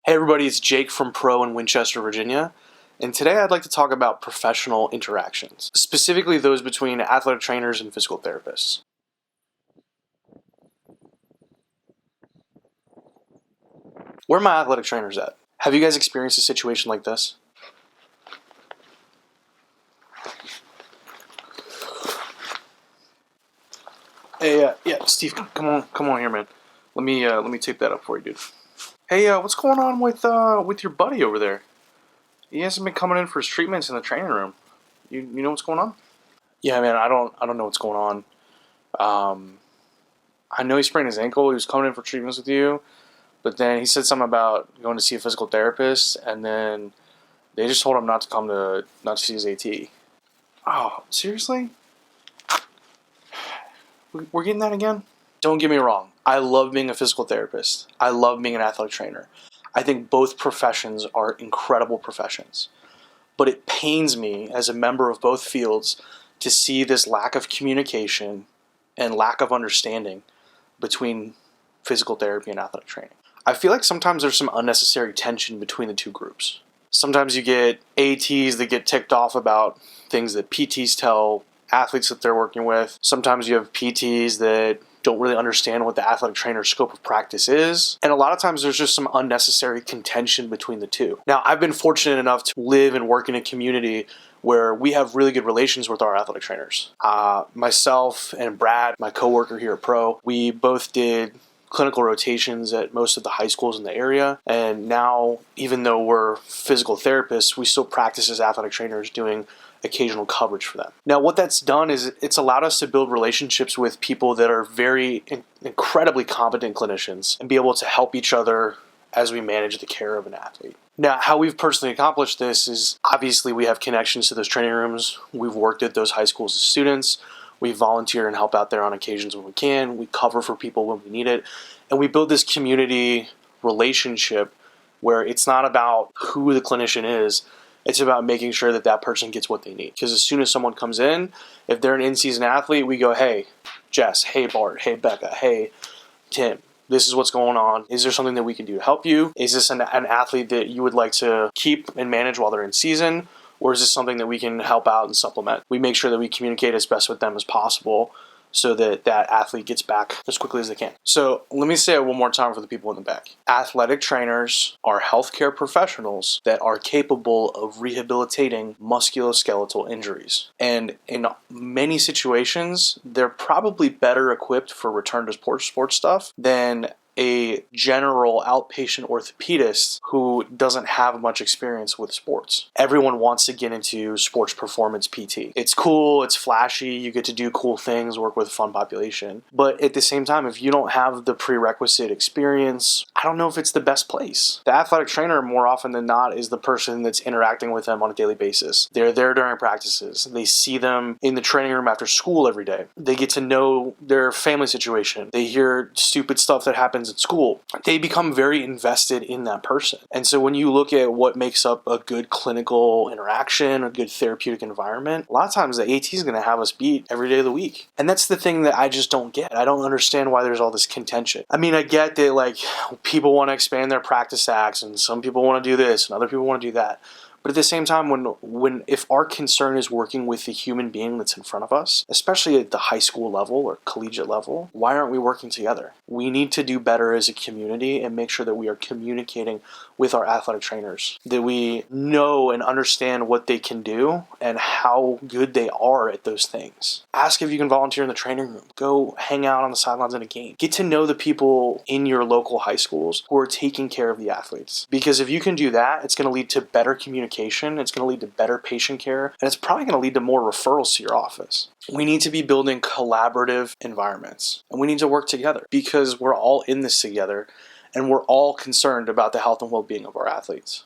Hey everybody, it's Jake from Pro in Winchester, Virginia, and today I'd like to talk about professional interactions, specifically those between athletic trainers and physical therapists. Where are my athletic trainers at? Have you guys experienced a situation like this? Hey, Steve, come on here, man. Let me tape that up for you, dude. Hey, what's going on with your buddy over there? He hasn't been coming in for his treatments in the training room. You know what's going on? Yeah, man, I don't know what's going on. I know he sprained his ankle. He was coming in for treatments with you, but then he said something about going to see a physical therapist, and then they just told him not to see his AT. Oh, seriously? We're getting that again? Don't get me wrong. I love being a physical therapist. I love being an athletic trainer. I think both professions are incredible professions. But it pains me as a member of both fields to see this lack of communication and lack of understanding between physical therapy and athletic training. I feel like sometimes there's some unnecessary tension between the two groups. Sometimes you get ATs that get ticked off about things that PTs tell athletes that they're working with. Sometimes you have PTs that don't really understand what the athletic trainer's scope of practice is. And a lot of times there's just some unnecessary contention between the two. Now, I've been fortunate enough to live and work in a community where we have really good relations with our athletic trainers. Myself and Brad, my coworker here at Pro, we both did clinical rotations at most of the high schools in the area. And now, even though we're physical therapists, we still practice as athletic trainers doing occasional coverage for them. Now, what that's done is it's allowed us to build relationships with people that are very incredibly competent clinicians and be able to help each other as we manage the care of an athlete. Now, how we've personally accomplished this is obviously we have connections to those training rooms. We've worked at those high schools as students. We volunteer and help out there on occasions when we can. We cover for people when we need it. And we build this community relationship where it's not about who the clinician is. It's about making sure that that person gets what they need. Because as soon as someone comes in, if they're an in-season athlete, we go, hey, Jess, hey, Bart, hey, Becca, hey, Tim, this is what's going on. Is there something that we can do to help you? Is this an athlete that you would like to keep and manage while they're in season? Or is this something that we can help out and supplement? We make sure that we communicate as best with them as possible so that that athlete gets back as quickly as they can. So let me say it one more time for the people in the back. Athletic trainers are healthcare professionals that are capable of rehabilitating musculoskeletal injuries. And in many situations, they're probably better equipped for return to sports stuff than a general outpatient orthopedist who doesn't have much experience with sports. Everyone wants to get into sports performance PT. It's cool, it's flashy, you get to do cool things, work with a fun population. But at the same time, if you don't have the prerequisite experience, I don't know if it's the best place. The athletic trainer, more often than not, is the person that's interacting with them on a daily basis. They're there during practices. They see them in the training room after school every day. They get to know their family situation. They hear stupid stuff that happens at school. They become very invested in that person. And so when you look at what makes up a good clinical interaction, a good therapeutic environment, a lot of times the AT is going to have us beat every day of the week. And that's the thing that I just don't get. I don't understand why there's all this contention. I mean, I get that like people want to expand their practice acts and some people want to do this and other people want to do that. But at the same time, if our concern is working with the human being that's in front of us, especially at the high school level or collegiate level, why aren't we working together? We need to do better as a community and make sure that we are communicating with our athletic trainers, that we know and understand what they can do and how good they are at those things. Ask if you can volunteer in the training room. Go hang out on the sidelines in a game. Get to know the people in your local high schools who are taking care of the athletes. Because if you can do that, it's going to lead to better communication. It's going to lead to better patient care, and it's probably going to lead to more referrals to your office. We need to be building collaborative environments, and we need to work together because we're all in this together, and we're all concerned about the health and well-being of our athletes.